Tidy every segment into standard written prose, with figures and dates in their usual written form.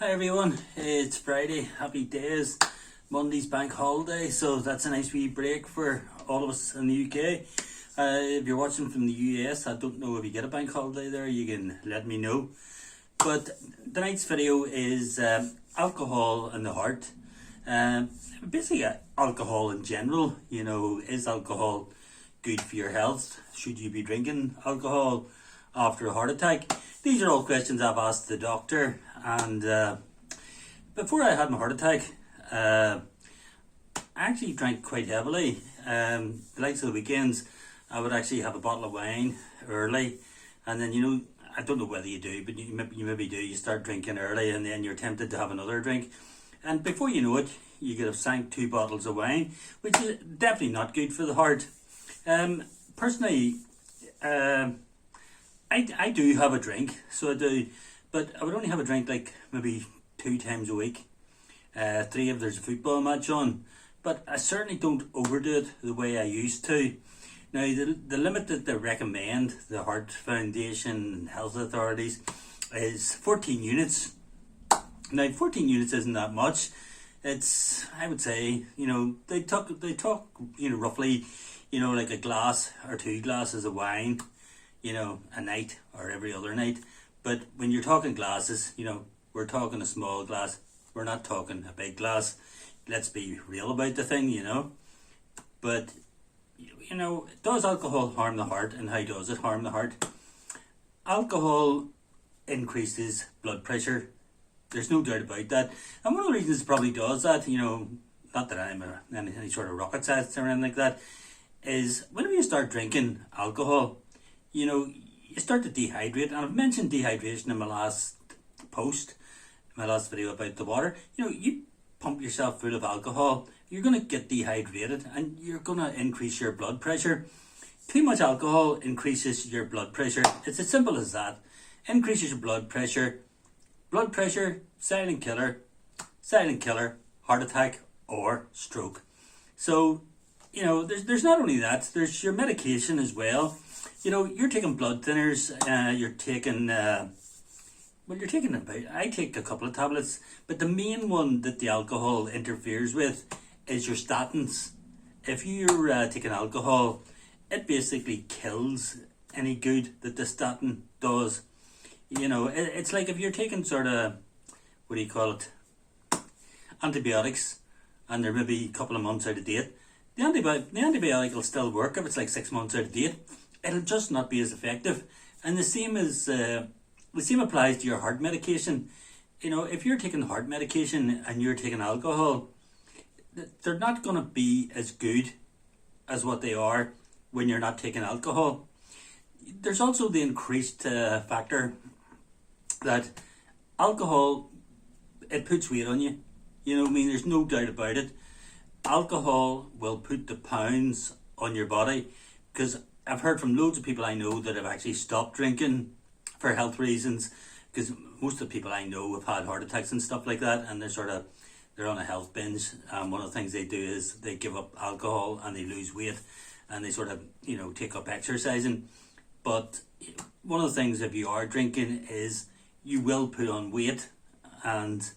Hi everyone, it's Friday, happy days. Monday's bank holiday, so that's a nice wee break for all of us in the UK. If you're watching from the US, I don't know if you get a bank holiday there, you can let me know. But tonight's video is alcohol and the heart. Basically alcohol in general, is alcohol good for your health? Should you be drinking alcohol after a heart attack? These are all questions I've asked the doctor, and before I had my heart attack, I actually drank quite heavily. The likes of the weekends, I would actually have a bottle of wine early, and then I don't know whether you do, but you maybe do. You start drinking early, and then you're tempted to have another drink, and before you know it, you could have sank 2 bottles of wine, which is definitely not good for the heart. Personally, I do have a drink, so I do, but I would only have a drink like maybe 2 times a week, 3 if there's a football match on, but I certainly don't overdo it the way I used to. Now, the limit that they recommend, the Heart Foundation and health authorities, is 14 units. Now, 14 units isn't that much. It's, I would say, they talk roughly, like a glass or 2 glasses of wine, a night or every other night. But when you're talking glasses, we're talking a small glass. We're not talking a big glass. Let's be real about the thing, But, does alcohol harm the heart, and how does it harm the heart? Alcohol increases blood pressure. There's no doubt about that. And one of the reasons it probably does that, not that I'm any sort of rocket scientist or anything like that, is whenever you start drinking alcohol, you start to dehydrate. And I've mentioned dehydration in my last post, my last video about the water. You pump yourself full of alcohol, you're going to get dehydrated and you're going to increase your blood pressure. Too much alcohol increases your blood pressure. It's as simple as that. Increases your blood pressure. Blood pressure, silent killer, heart attack or stroke. So, there's not only that, there's your medication as well. You're taking blood thinners, I take a couple of tablets, but the main one that the alcohol interferes with is your statins. If you're taking alcohol, it basically kills any good that the statin does. It's like if you're taking sort of, antibiotics, and they're maybe a couple of months out of date. The antibiotic will still work if it's like 6 months out of date. It'll just not be as effective. And the same applies to your heart medication. If you're taking heart medication and you're taking alcohol, they're not going to be as good as what they are when you're not taking alcohol. There's also the increased factor that alcohol, it puts weight on you. There's no doubt about it. Alcohol will put the pounds on your body, because I've heard from loads of people I know that have actually stopped drinking for health reasons, because most of the people I know have had heart attacks and stuff like that, and they're on a health binge. One of the things they do is they give up alcohol and they lose weight, and they take up exercising. But one of the things, if you are drinking, is you will put on weight, and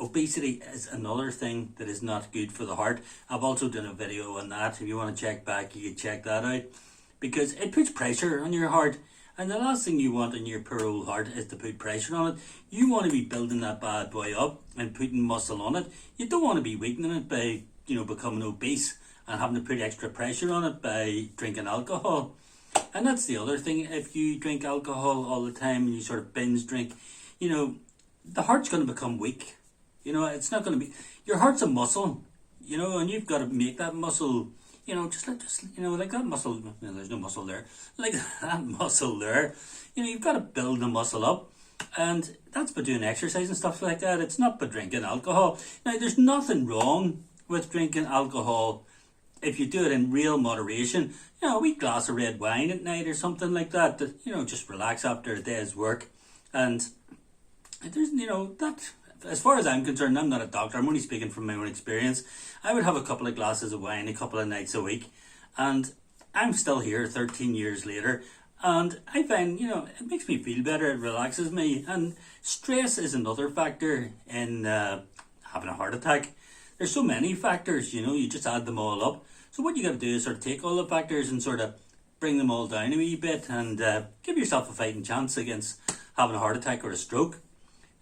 obesity is another thing that is not good for the heart. I've also done a video on that. If you want to check back, you can check that out, because it puts pressure on your heart, and the last thing you want in your poor old heart is to put pressure on it. You want to be building that bad boy up and putting muscle on it. You don't want to be weakening it by becoming obese and having to put extra pressure on it by drinking alcohol. And that's the other thing. If you drink alcohol all the time and you sort of binge drink, the heart's going to become weak. It's not going to be, your heart's a muscle, and you've got to make that muscle, like that muscle, there's no muscle there, like that muscle there, you've got to build the muscle up, and that's by doing exercise and stuff like that. It's not by drinking alcohol. Now, there's nothing wrong with drinking alcohol if you do it in real moderation. A wee glass of red wine at night or something like that, just relax after a day's work. And there's, that, as far as I'm concerned, I'm not a doctor, I'm only speaking from my own experience. I would have a couple of glasses of wine a couple of nights a week, and I'm still here 13 years later, And I find, it makes me feel better, it relaxes me. And stress is another factor in having a heart attack. There's so many factors, you just add them all up. So what you got to do is sort of take all the factors and sort of bring them all down a wee bit and give yourself a fighting chance against having a heart attack or a stroke.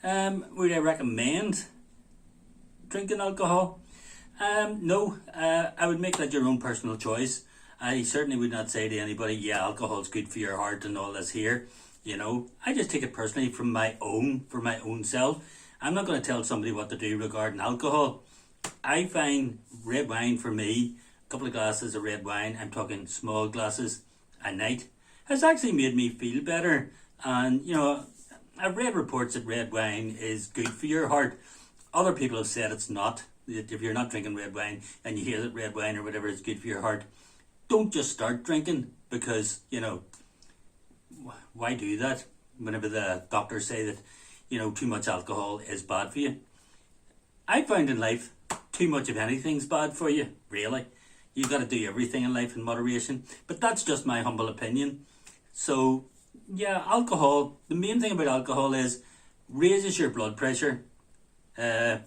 Would I recommend drinking alcohol? No, I would make that your own personal choice. I certainly would not say to anybody, yeah, alcohol's good for your heart and all this here. I just take it personally for my own self. I'm not going to tell somebody what to do regarding alcohol. I find red wine for me, a couple of glasses of red wine, I'm talking small glasses a night, has actually made me feel better. And, I've read reports that red wine is good for your heart. Other people have said it's not. That if you're not drinking red wine and you hear that red wine or whatever is good for your heart, don't just start drinking because, why do that whenever the doctors say that, too much alcohol is bad for you? I found in life, too much of anything's bad for you, really. You've got to do everything in life in moderation. But that's just my humble opinion. So, yeah, alcohol, the main thing about alcohol is raises your blood pressure. It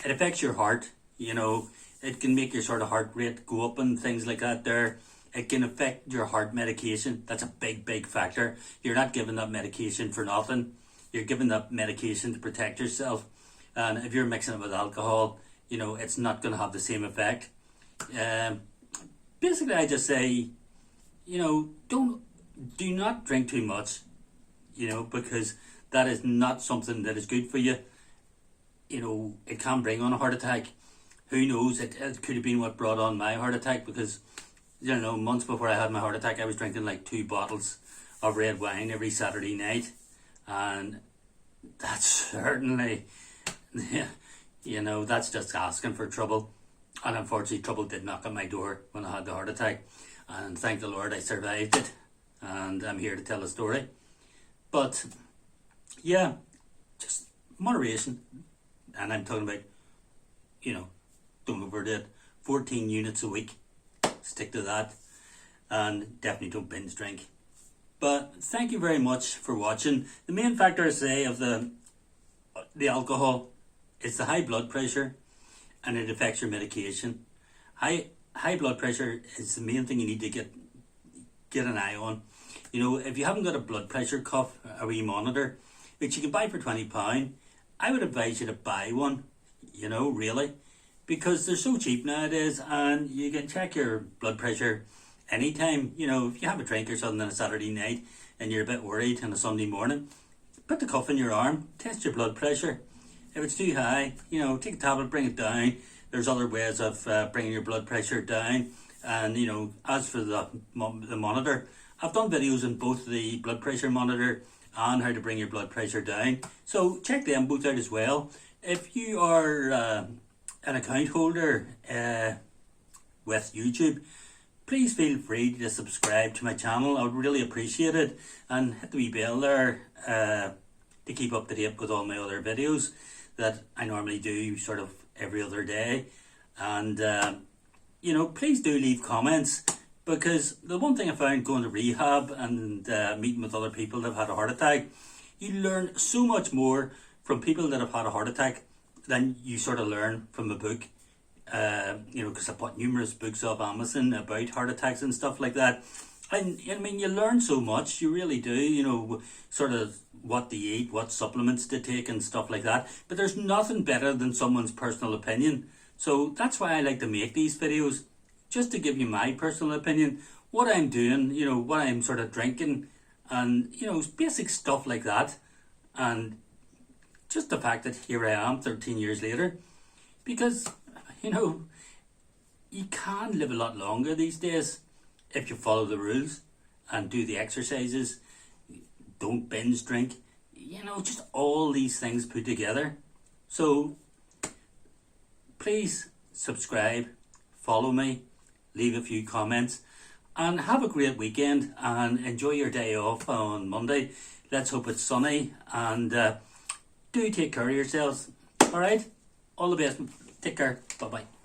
affects your heart, it can make your sort of heart rate go up and things like that there. It can affect your heart medication. That's a big, big factor. You're not giving that medication for nothing. You're giving that medication to protect yourself. And if you're mixing it with alcohol, it's not going to have the same effect. Basically, I just say, do not drink too much, because that is not something that is good for you. It can bring on a heart attack. Who knows? It could have been what brought on my heart attack because, months before I had my heart attack, I was drinking like 2 bottles of red wine every Saturday night. And that's certainly, that's just asking for trouble. And unfortunately, trouble did knock on my door when I had the heart attack. And thank the Lord I survived it. And I'm here to tell a story. But, yeah, just moderation. And I'm talking about, don't overdo it. 14 units a week. Stick to that. And definitely don't binge drink. But thank you very much for watching. The main factor, I say, of the alcohol is the high blood pressure, and it affects your medication. High blood pressure is the main thing you need to get an eye on. If you haven't got a blood pressure cuff, a wee monitor, which you can buy for £20, I would advise you to buy one, really, because they're so cheap nowadays, and you can check your blood pressure anytime. If you have a drink or something on a Saturday night and you're a bit worried on a Sunday morning, put the cuff in your arm, test your blood pressure. If it's too high, take a tablet, bring it down. There's other ways of bringing your blood pressure down. And, as for the monitor, I've done videos on both the blood pressure monitor and how to bring your blood pressure down. So check them both out as well. If you are an account holder with YouTube, please feel free to subscribe to my channel. I would really appreciate it. And hit the wee bell there to keep up to date with all my other videos that I normally do sort of every other day. And, please do leave comments, because the one thing I found going to rehab and meeting with other people that have had a heart attack, you learn so much more from people that have had a heart attack than you sort of learn from a book. Because I bought numerous books off Amazon about heart attacks and stuff like that. And you learn so much, you really do, sort of what to eat, what supplements to take and stuff like that. But there's nothing better than someone's personal opinion. So that's why I like to make these videos, just to give you my personal opinion, what I'm doing, what I'm sort of drinking, and, basic stuff like that. And just the fact that here I am 13 years later, because, you can live a lot longer these days if you follow the rules and do the exercises, don't binge drink, just all these things put together. So please subscribe, follow me, leave a few comments, and have a great weekend and enjoy your day off on Monday. Let's hope it's sunny, and do take care of yourselves. Alright, all the best. Take care. Bye bye.